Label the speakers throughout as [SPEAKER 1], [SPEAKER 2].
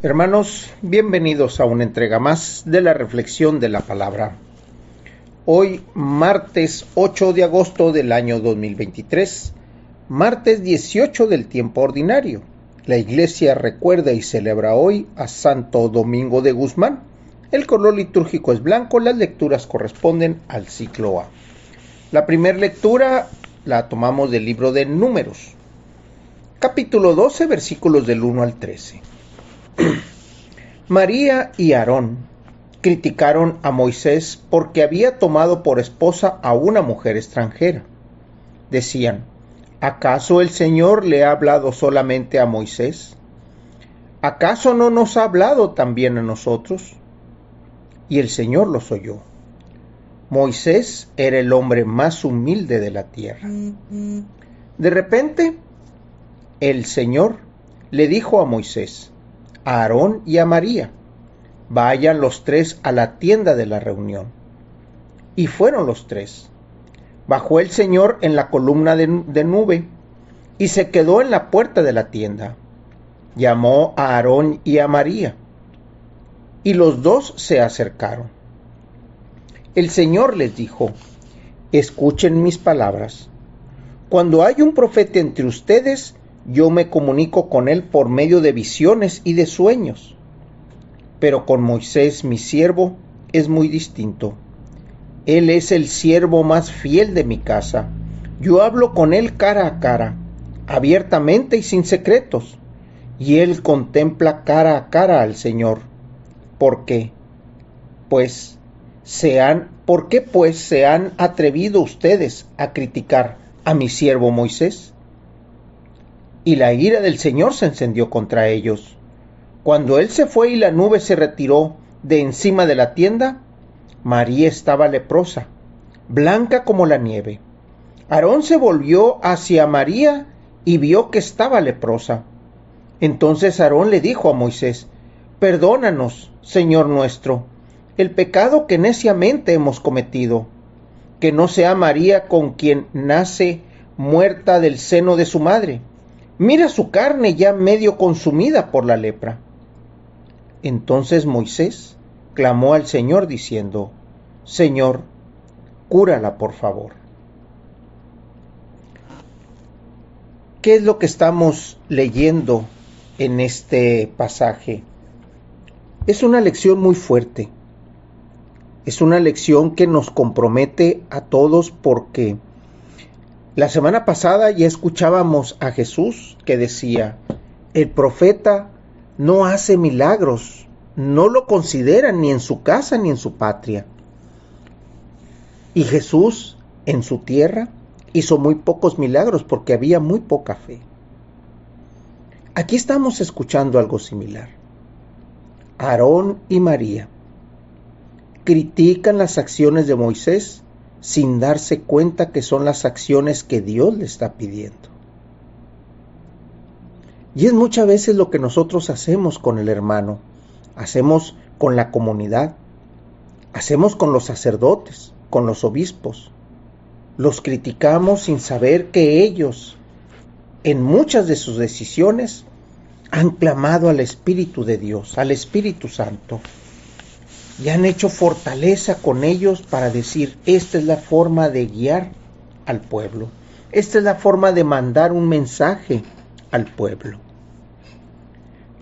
[SPEAKER 1] Hermanos, bienvenidos a una entrega más de la reflexión de la palabra. Hoy, martes 8 de agosto del año 2023, martes 18 del tiempo ordinario. La Iglesia recuerda y celebra hoy a Santo Domingo de Guzmán. El color litúrgico es blanco, las lecturas corresponden al ciclo A. La primera lectura la tomamos del libro de Números, capítulo 12, versículos del 1 al 13. María y Aarón criticaron a Moisés porque había tomado por esposa a una mujer extranjera. Decían: ¿acaso el Señor le ha hablado solamente a Moisés? ¿Acaso no nos ha hablado también a nosotros? Y el Señor los oyó. Moisés era el hombre más humilde de la tierra. De repente, el Señor le dijo a Moisés, a Aarón y a María: vayan los tres a la tienda de la reunión. Y fueron los tres. Bajó el Señor en la columna de nube y se quedó en la puerta de la tienda. Llamó a Aarón y a María, y los dos se acercaron. El Señor les dijo: escuchen mis palabras. Cuando hay un profeta entre ustedes, yo me comunico con él por medio de visiones y de sueños. Pero con Moisés, mi siervo, es muy distinto. Él es el siervo más fiel de mi casa. Yo hablo con él cara a cara, abiertamente y sin secretos. Y él contempla cara a cara al Señor. ¿Por qué? ¿Por qué pues se han atrevido ustedes a criticar a mi siervo Moisés? Y la ira del Señor se encendió contra ellos. Cuando él se fue y la nube se retiró de encima de la tienda, María estaba leprosa, blanca como la nieve. Aarón se volvió hacia María y vio que estaba leprosa. Entonces Aarón le dijo a Moisés: perdónanos, Señor nuestro, el pecado que neciamente hemos cometido. Que no sea María con quien nace muerta del seno de su madre. Mira su carne ya medio consumida por la lepra. Entonces Moisés clamó al Señor diciendo: Señor, cúrala por favor. ¿Qué es lo que estamos leyendo en este pasaje? Es una lección muy fuerte. Es una lección que nos compromete a todos, porque la semana pasada ya escuchábamos a Jesús que decía: el profeta no hace milagros, no lo consideran ni en su casa ni en su patria. Y Jesús, en su tierra, hizo muy pocos milagros porque había muy poca fe. Aquí estamos escuchando algo similar. Aarón y María critican las acciones de Moisés sin darse cuenta que son las acciones que Dios le está pidiendo. Y es muchas veces lo que nosotros hacemos con el hermano, hacemos con la comunidad, hacemos con los sacerdotes, con los obispos. Los criticamos sin saber que ellos, en muchas de sus decisiones, han clamado al Espíritu de Dios, al Espíritu Santo, y han hecho fortaleza con ellos para decir: esta es la forma de guiar al pueblo, esta es la forma de mandar un mensaje al pueblo.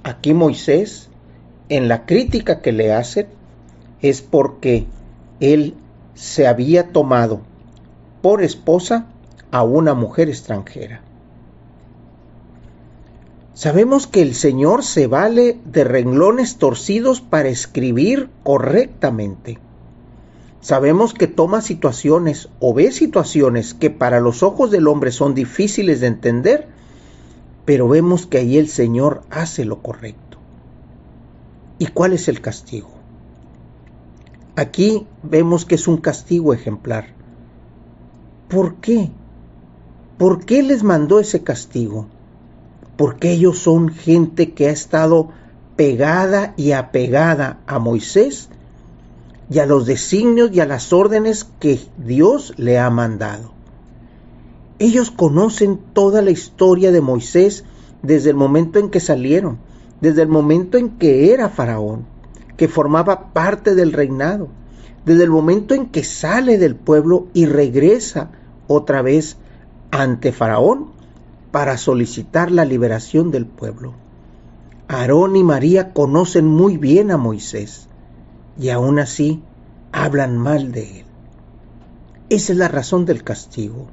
[SPEAKER 1] Aquí Moisés, en la crítica que le hacen, es porque él se había tomado por esposa a una mujer extranjera. Sabemos que el Señor se vale de renglones torcidos para escribir correctamente. Sabemos que toma situaciones o ve situaciones que para los ojos del hombre son difíciles de entender, pero vemos que ahí el Señor hace lo correcto. ¿Y cuál es el castigo? Aquí vemos que es un castigo ejemplar. ¿Por qué? ¿Por qué les mandó ese castigo? Porque ellos son gente que ha estado pegada y apegada a Moisés y a los designios y a las órdenes que Dios le ha mandado. Ellos conocen toda la historia de Moisés desde el momento en que salieron, desde el momento en que era faraón, que formaba parte del reinado, desde el momento en que sale del pueblo y regresa otra vez ante faraón para solicitar la liberación del pueblo. Aarón y María conocen muy bien a Moisés y aún así hablan mal de él. Esa es la razón del castigo.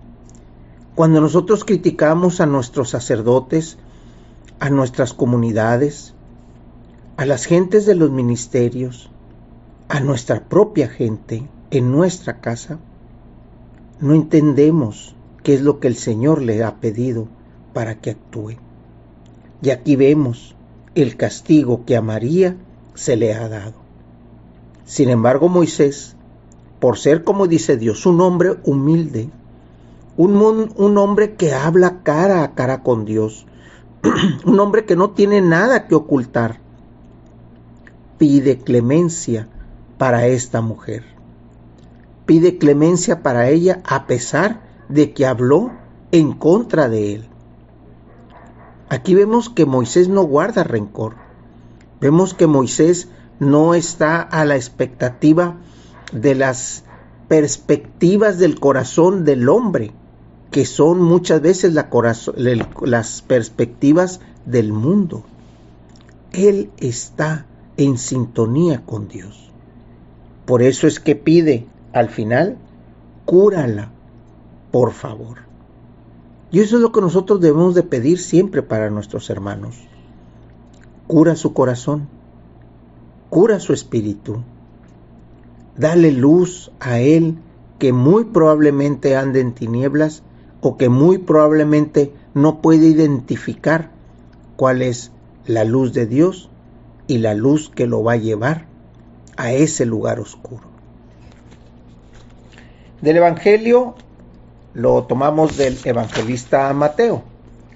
[SPEAKER 1] Cuando nosotros criticamos a nuestros sacerdotes, a nuestras comunidades, a las gentes de los ministerios, a nuestra propia gente en nuestra casa, no entendemos qué es lo que el Señor le ha pedido para que actúe. Y aquí vemos el castigo que a María se le ha dado. Sin embargo, Moisés, por ser, como dice Dios, un hombre humilde, un hombre que habla cara a cara con Dios, un hombre que no tiene nada que ocultar, pide clemencia para esta mujer. Pide clemencia para ella a pesar de que habló en contra de él. Aquí vemos que Moisés no guarda rencor. Vemos que Moisés no está a la expectativa de las perspectivas del corazón del hombre, que son muchas veces las perspectivas del mundo. Él está en sintonía con Dios. Por eso es que pide al final, cúrala, por favor. Y eso es lo que nosotros debemos de pedir siempre para nuestros hermanos. Cura su corazón, cura su espíritu, dale luz a él que muy probablemente ande en tinieblas o que muy probablemente no puede identificar cuál es la luz de Dios y la luz que lo va a llevar a ese lugar oscuro. Del Evangelio lo tomamos del evangelista Mateo,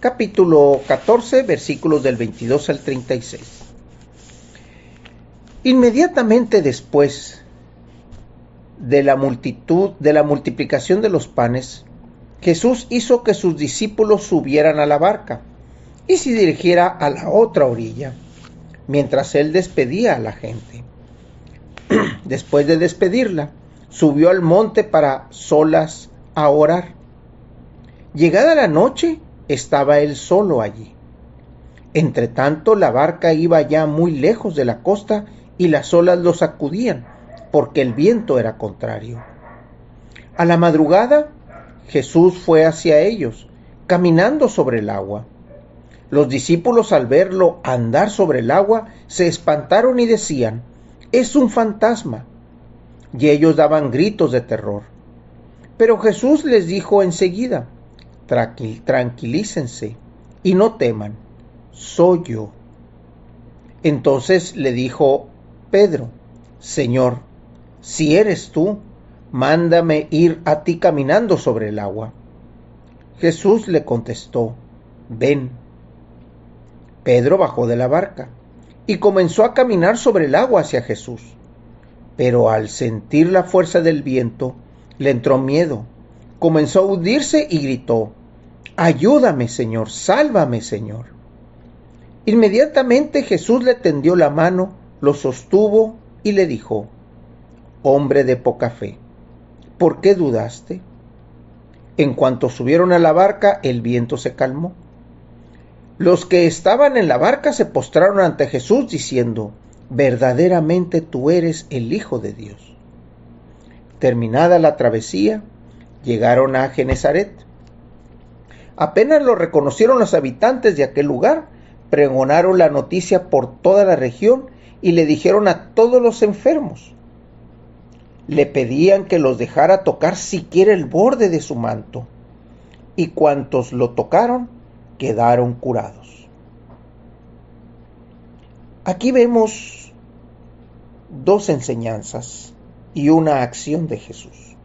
[SPEAKER 1] capítulo 14, versículos del 22 al 36. Inmediatamente después de la multiplicación de los panes, Jesús hizo que sus discípulos subieran a la barca y se dirigiera a la otra orilla, mientras él despedía a la gente. Después de despedirla, subió al monte para solas a orar. Llegada la noche, estaba él solo allí. Entretanto, la barca iba ya muy lejos de la costa y las olas lo sacudían, porque el viento era contrario. A la madrugada, Jesús fue hacia ellos, caminando sobre el agua. Los discípulos, al verlo andar sobre el agua, se espantaron y decían: «Es un fantasma», y ellos daban gritos de terror. Pero Jesús les dijo enseguida: «Tranquilícense y no teman, soy yo». Entonces le dijo Pedro: «Señor, si eres tú, mándame ir a ti caminando sobre el agua». Jesús le contestó: «Ven». Pedro bajó de la barca y comenzó a caminar sobre el agua hacia Jesús. Pero al sentir la fuerza del viento, le entró miedo. Comenzó a hundirse y gritó: «Ayúdame, Señor, sálvame, Señor». Inmediatamente Jesús le tendió la mano, lo sostuvo y le dijo: «Hombre de poca fe, ¿por qué dudaste?». En cuanto subieron a la barca, el viento se calmó. Los que estaban en la barca se postraron ante Jesús diciendo: «Verdaderamente tú eres el Hijo de Dios». Terminada la travesía, llegaron a Genesaret. Apenas lo reconocieron los habitantes de aquel lugar, pregonaron la noticia por toda la región y le dijeron a todos los enfermos. Le pedían que los dejara tocar siquiera el borde de su manto, y cuantos lo tocaron quedaron curados. Aquí vemos dos enseñanzas y una acción de Jesús.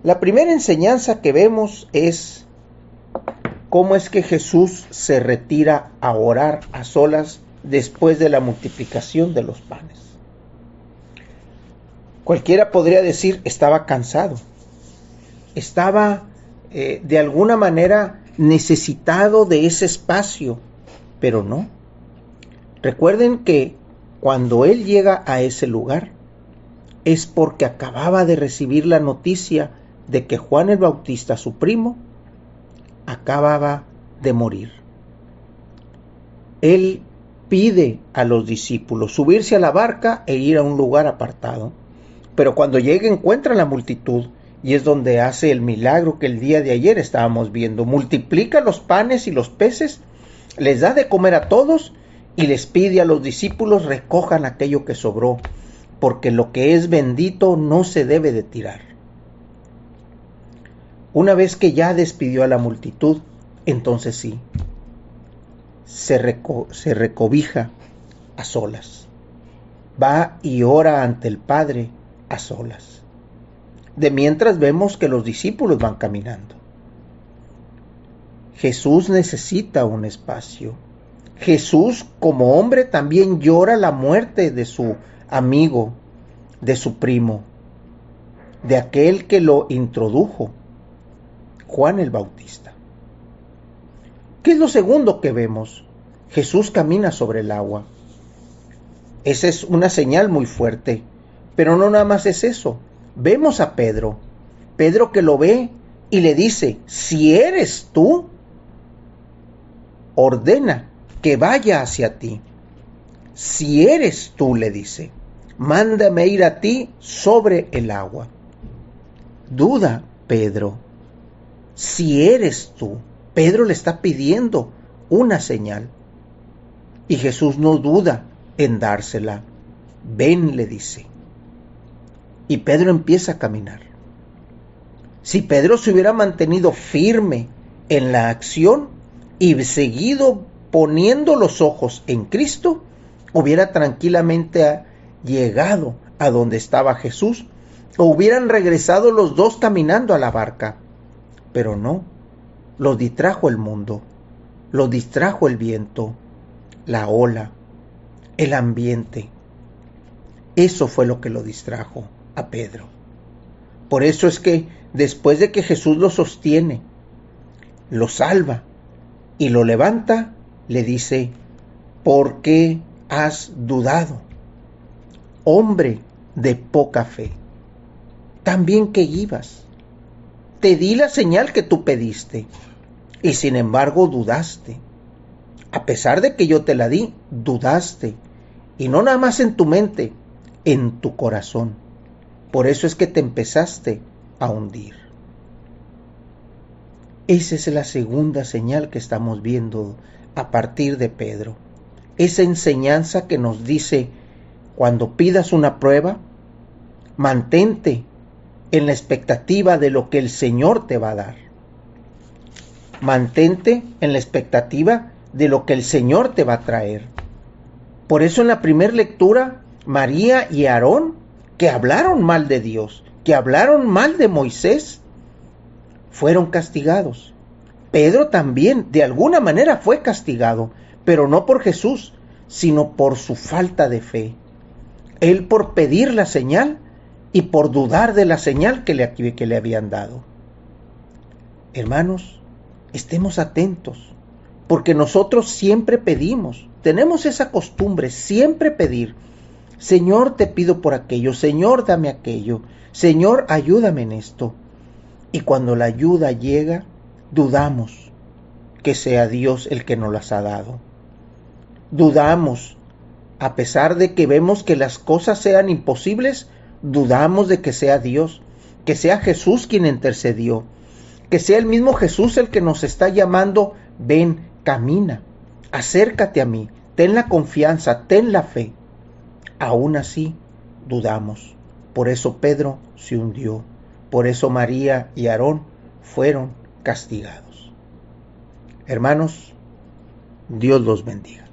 [SPEAKER 1] La primera enseñanza que vemos es cómo es que Jesús se retira a orar a solas después de la multiplicación de los panes. Cualquiera podría decir: estaba cansado, estaba de alguna manera necesitado de ese espacio, pero no. Recuerden que cuando él llega a ese lugar es porque acababa de recibir la noticia de que Juan el Bautista, su primo, acababa de morir. Él pide a los discípulos subirse a la barca e ir a un lugar apartado. Pero cuando llega encuentra la multitud y es donde hace el milagro que el día de ayer estábamos viendo. Multiplica los panes y los peces, les da de comer a todos y les pide a los discípulos recojan aquello que sobró, porque lo que es bendito no se debe de tirar. Una vez que ya despidió a la multitud, entonces sí, se recobija a solas. Va y ora ante el Padre a solas. De mientras vemos que los discípulos van caminando. Jesús necesita un espacio. Jesús, como hombre, también llora la muerte de su amigo, de su primo, de aquel que lo introdujo, Juan el Bautista. ¿Qué es lo segundo que vemos? Jesús camina sobre el agua. Esa es una señal muy fuerte, pero no nada más es eso. Vemos a Pedro que lo ve y le dice, si eres tú, ordena que vaya hacia ti. Si eres tú, le dice, mándame ir a ti sobre el agua. Duda Pedro. Si eres tú, Pedro le está pidiendo una señal. Y Jesús no duda en dársela. Ven, le dice. Y Pedro empieza a caminar. Si Pedro se hubiera mantenido firme en la acción y seguido poniendo los ojos en Cristo, hubiera tranquilamente llegado a donde estaba Jesús, o hubieran regresado los dos caminando a la barca. Pero no, los distrajo el mundo, los distrajo el viento, la ola, el ambiente. Eso fue lo que lo distrajo a Pedro. Por eso es que después de que Jesús lo sostiene, lo salva y lo levanta, le dice, ¿por qué has dudado? Hombre de poca fe. También que ibas. Te di la señal que tú pediste y sin embargo dudaste. A pesar de que yo te la di, dudaste. Y no nada más en tu mente, en tu corazón. Por eso es que te empezaste a hundir. Esa es la segunda señal que estamos viendo a partir de Pedro. Esa enseñanza que nos dice, cuando pidas una prueba, mantente en la expectativa de lo que el Señor te va a dar. Mantente en la expectativa de lo que el Señor te va a traer. Por eso en la primera lectura, María y Aarón, que hablaron mal de Dios, que hablaron mal de Moisés, fueron castigados. Pedro también, de alguna manera, fue castigado, pero no por Jesús, sino por su falta de fe. Él por pedir la señal y por dudar de la señal que le habían dado. Hermanos, estemos atentos, porque nosotros siempre pedimos, tenemos esa costumbre, siempre pedir. Señor, te pido por aquello, Señor, dame aquello, Señor, ayúdame en esto. Y cuando la ayuda llega, dudamos que sea Dios el que nos las ha dado. Dudamos, a pesar de que vemos que las cosas sean imposibles, dudamos de que sea Dios, que sea Jesús quien intercedió, que sea el mismo Jesús el que nos está llamando, ven, camina, acércate a mí, ten la confianza, ten la fe. Aún así, dudamos. Por eso Pedro se hundió, por eso María y Aarón fueron castigados. Hermanos, Dios los bendiga.